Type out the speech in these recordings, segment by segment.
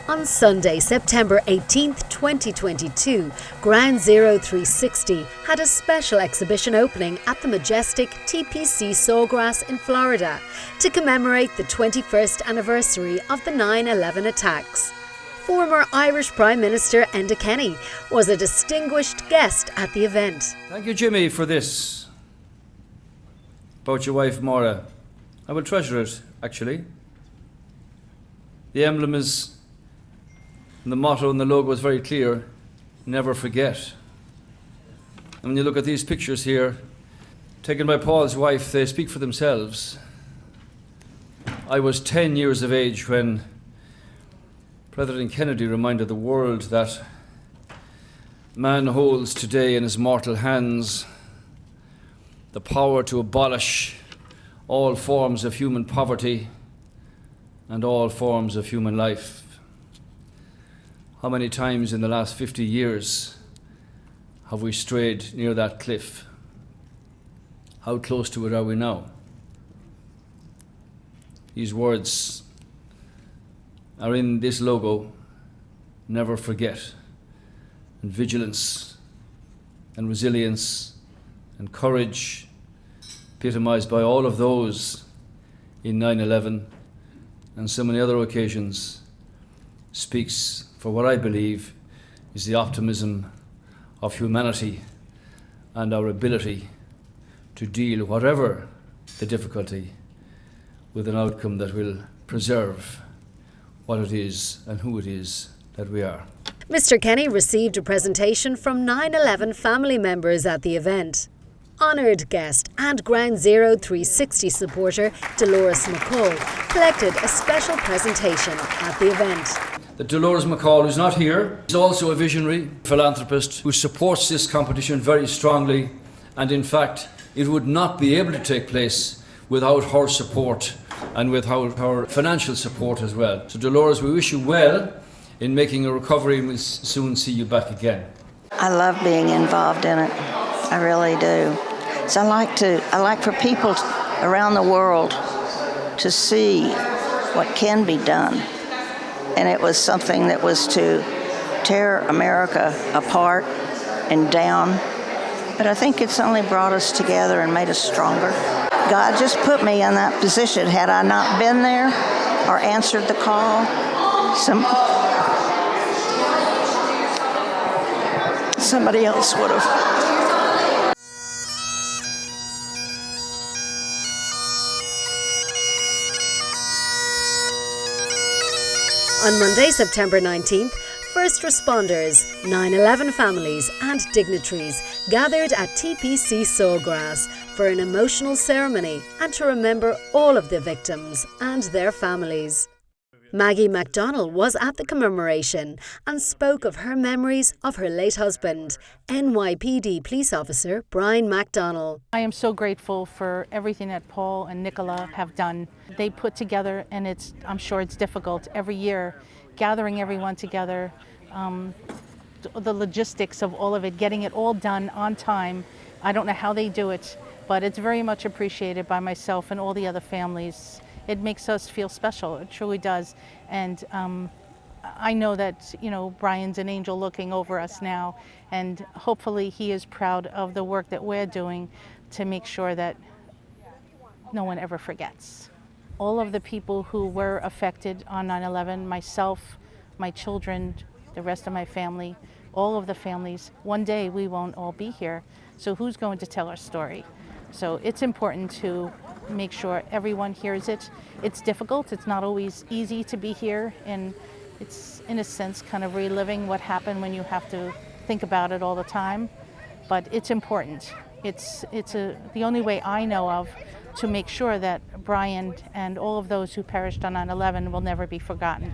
On Sunday, September 18th, 2022, Ground Zero 360 had a special exhibition opening at the majestic TPC Sawgrass in Florida to commemorate the 21st anniversary of the 9/11 attacks. Former Irish Prime Minister Enda Kenny was a distinguished guest at the event. Thank you, Jimmy, for this. About your wife, Maura. I will treasure it, actually. The emblem is, and the motto and the logo is very clear: never forget. And when you look at these pictures here, taken by Paul's wife, they speak for themselves. I was 10 years of age when President Kennedy reminded the world that man holds today in his mortal hands the power to abolish all forms of human poverty and all forms of human life. How many times in the last 50 years have we strayed near that cliff? How close to it are we now? These words are in this logo: never forget, and vigilance, and resilience, and courage, epitomized by all of those in 9/11 and so many other occasions, speaks for what I believe is the optimism of humanity and our ability to deal, whatever the difficulty, with an outcome that will preserve what it is and who it is that we are. Mr. Kenny received a presentation from 9/11 family members at the event. Honoured guest and Ground Zero 360 supporter Dolores McCall collected a special presentation at the event. That Dolores McCall, who's not here, is also a visionary philanthropist who supports this competition very strongly, and in fact it would not be able to take place without her support and without her financial support as well. So Dolores, we wish you well in making a recovery, and we'll soon see you back again. I love being involved in it. I really do. So I like for people around the world to see what can be done. And it was something that was to tear America apart and down. But I think it's only brought us together and made us stronger. God just put me in that position. Had I not been there or answered the call, somebody else would have. On Monday, September 19th, first responders, 9/11 families and dignitaries gathered at TPC Sawgrass for an emotional ceremony and to remember all of the victims and their families. Maggie MacDonald was at the commemoration and spoke of her memories of her late husband, NYPD police officer Brian MacDonald. I am so grateful for everything that Paul and Nicola have done. They put together, and I'm sure it's difficult every year, gathering everyone together, the logistics of all of it, getting it all done on time. I don't know how they do it, but it's very much appreciated by myself and all the other families. It makes us feel special, it truly does. And I know that, Brian's an angel looking over us now, and hopefully he is proud of the work that we're doing to make sure that no one ever forgets. All of the people who were affected on 9/11, myself, my children, the rest of my family, all of the families, one day we won't all be here. So who's going to tell our story? So it's important to make sure everyone hears it. It's difficult, it's not always easy to be here, and it's in a sense kind of reliving what happened when you have to think about it all the time, but it's important. It's the only way I know of to make sure that Brian and all of those who perished on 9/11 will never be forgotten.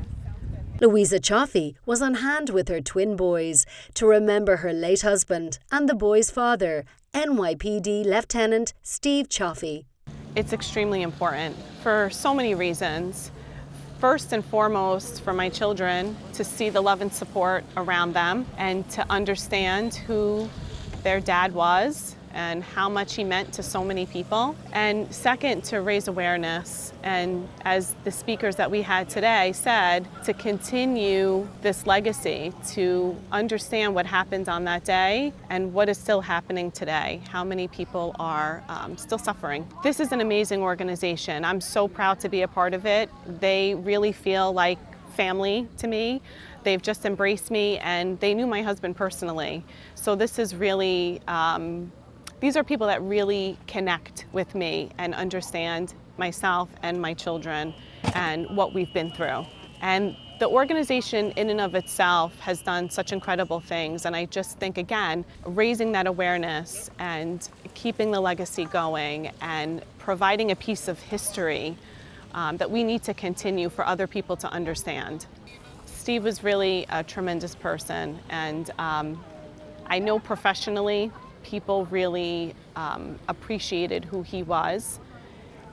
Louisa Chaffee was on hand with her twin boys to remember her late husband and the boys' father, NYPD Lieutenant Steve Chaffee. It's extremely important for so many reasons. First and foremost, for my children to see the love and support around them and to understand who their dad was and how much he meant to so many people. And second, to raise awareness. And as the speakers that we had today said, to continue this legacy, to understand what happened on that day and what is still happening today, how many people are still suffering. This is an amazing organization. I'm so proud to be a part of it. They really feel like family to me. They've just embraced me, and they knew my husband personally. So this is really, these are people that really connect with me and understand myself and my children and what we've been through. And the organization in and of itself has done such incredible things, and I just think, again, raising that awareness and keeping the legacy going and providing a piece of history that we need to continue for other people to understand. Steve was really a tremendous person, and I know professionally people really appreciated who he was,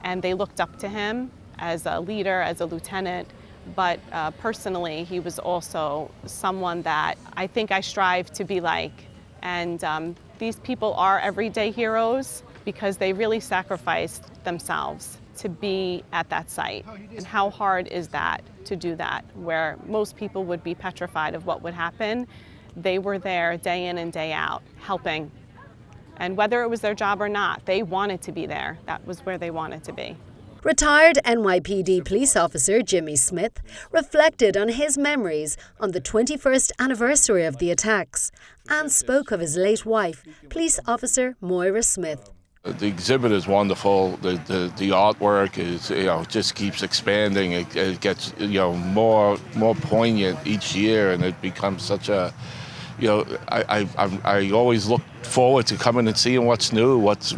and they looked up to him as a leader, as a lieutenant, but personally he was also someone that I think I strive to be like. And these people are everyday heroes because they really sacrificed themselves to be at that site. And how hard is that to do that, where most people would be petrified of what would happen? They were there day in and day out, helping. And whether it was their job or not, they wanted to be there. That was where they wanted to be. Retired NYPD police officer Jimmy Smith reflected on his memories on the 21st anniversary of the attacks and spoke of his late wife, police officer Moira Smith. The exhibit is wonderful. The artwork is, just keeps expanding. It gets, more poignant each year, and it becomes such a, I always look forward to coming and seeing what's new, what's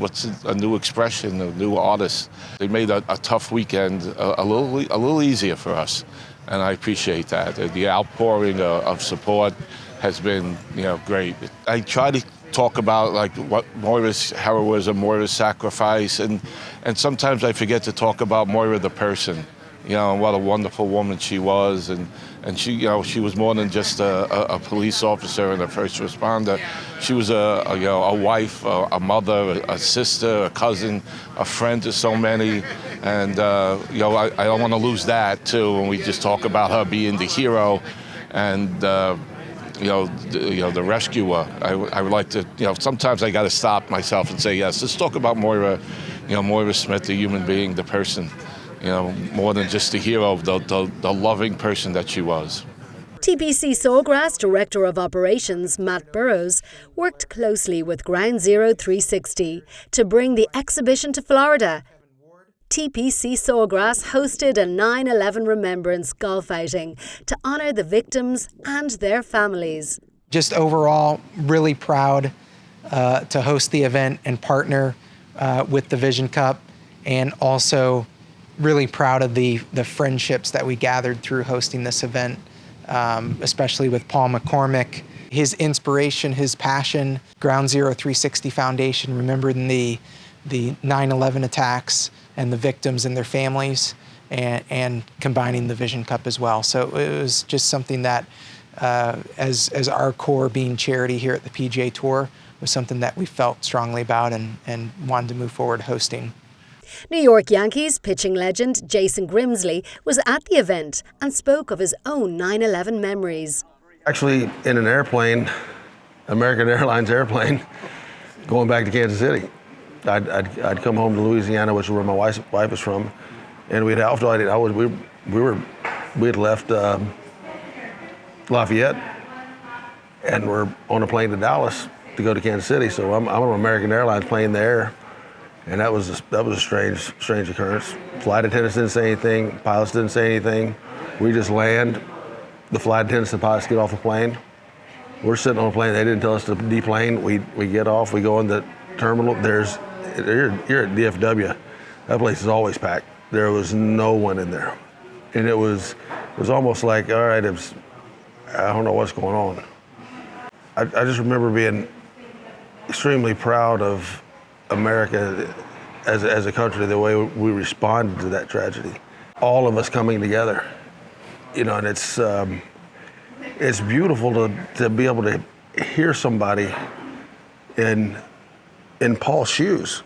a new expression, a new artist. They made a tough weekend a little easier for us, and I appreciate that. The outpouring of support has been, great. I try to talk about like what Moira's heroism, Moira's sacrifice, and sometimes I forget to talk about Moira the person, and what a wonderful woman she was, and she, she was more than just a police officer and a first responder. She was a wife, a mother, a sister, a cousin, a friend to so many, and I don't want to lose that too when we just talk about her being the hero and the rescuer. I would like to, sometimes I got to stop myself and say, yes, let's talk about Moira, Moira Smith, the human being, the person, more than just the hero, the loving person that she was. TPC Sawgrass Director of Operations Matt Borocz worked closely with Ground Zero 360 to bring the exhibition to Florida. TPC Sawgrass hosted a 9/11 remembrance golf outing to honour the victims and their families. Just overall, really proud to host the event and partner with the Vision Cup, and also really proud of the friendships that we gathered through hosting this event, especially with Paul McCormick. His inspiration, his passion, Ground Zero 360 Foundation, remembering the 9/11 attacks and the victims and their families, and combining the Vision Cup as well. So it was just something that, as our core being charity here at the PGA Tour, was something that we felt strongly about and wanted to move forward hosting. New York Yankees pitching legend Jason Grimsley was at the event and spoke of his own 9/11 memories. Actually, in an airplane, American Airlines airplane, going back to Kansas City. I'd come home to Louisiana, which is where my wife is from, and we had left Lafayette, and we're on a plane to Dallas to go to Kansas City. So I'm on an American Airlines plane there, and that was a strange occurrence. Flight attendants didn't say anything, pilots didn't say anything. We just land. The flight attendants and pilots get off the plane. We're sitting on a plane. They didn't tell us to deplane. We get off. We go in the terminal. You're at DFW. That place is always packed. There was no one in there, and it was almost like, all right, I don't know what's going on. I just remember being extremely proud of America as a country, the way we responded to that tragedy. All of us coming together, and it's beautiful to be able to hear somebody in in Paul's shoes.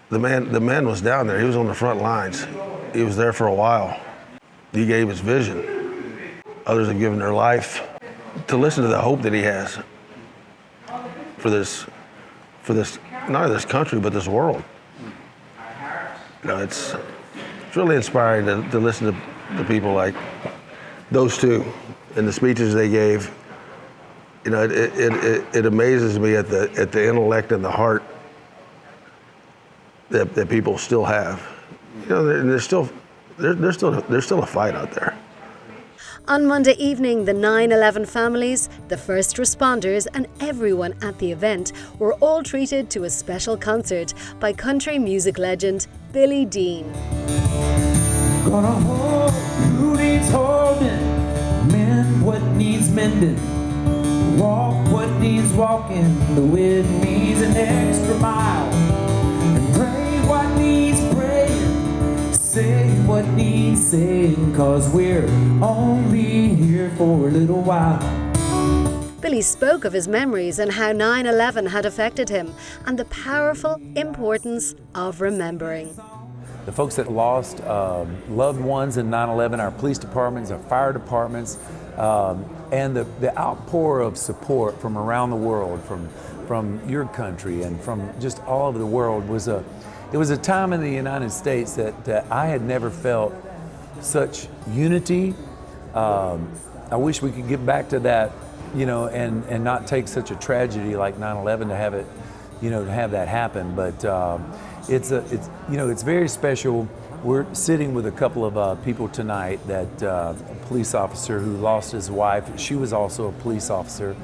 The man was down there. He was on the front lines. He was there for a while. He gave his vision. Others have given their life. To listen to the hope that he has for this, not only this country, but this world. You know, it's really inspiring to listen to people like those two and the speeches they gave. You know, it amazes me at the intellect and the heart that people still have. You know, there's still a fight out there. On Monday evening, the 9/11 families, the first responders and everyone at the event were all treated to a special concert by country music legend Billy Dean. Gonna hold who needs holding, mend what needs mending, walk what needs walking, though it needs an extra mile, and pray what needs praying, say what needs saying, 'cause we're only here for a little while. Billy spoke of his memories and how 9/11 had affected him and the powerful importance of remembering. The folks that lost loved ones in 9/11, our police departments, our fire departments, and the outpour of support from around the world, from your country and from just all over the world it was a time in the United States that I had never felt such unity. I wish we could get back to that, you know, and not take such a tragedy like 9/11 to have it, you know, to have that happen. But it's very special. We're sitting with a couple of people tonight that a police officer who lost his wife. She was also a police officer.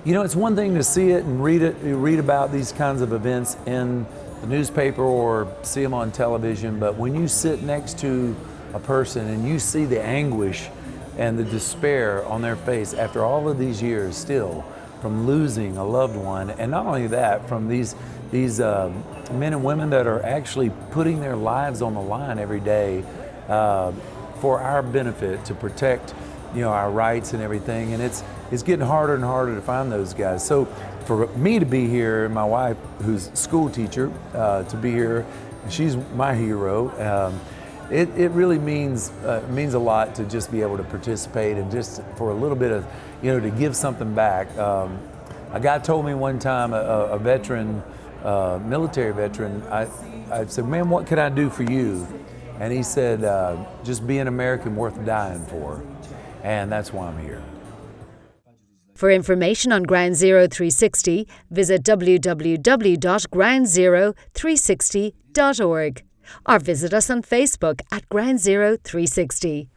You know, it's one thing to see it and read about these kinds of events in the newspaper or see them on television, but when you sit next to a person and you see the anguish and the despair on their face after all of these years still from losing a loved one, and not only that, from these men and women that are actually putting their lives on the line every day for our benefit to protect, you know, our rights and everything, and it's getting harder and harder to find those guys. So for me to be here, and my wife, who's a school teacher, to be here, she's my hero. It really means a lot to just be able to participate and just for a little bit of, you know, to give something back. A guy told me one time, a veteran, military veteran, I said, "Man, what can I do for you?" And he said, "Just be an American worth dying for." And that's why I'm here. For information on Ground Zero 360, visit www.groundzero360.org or visit us on Facebook at Ground Zero 360.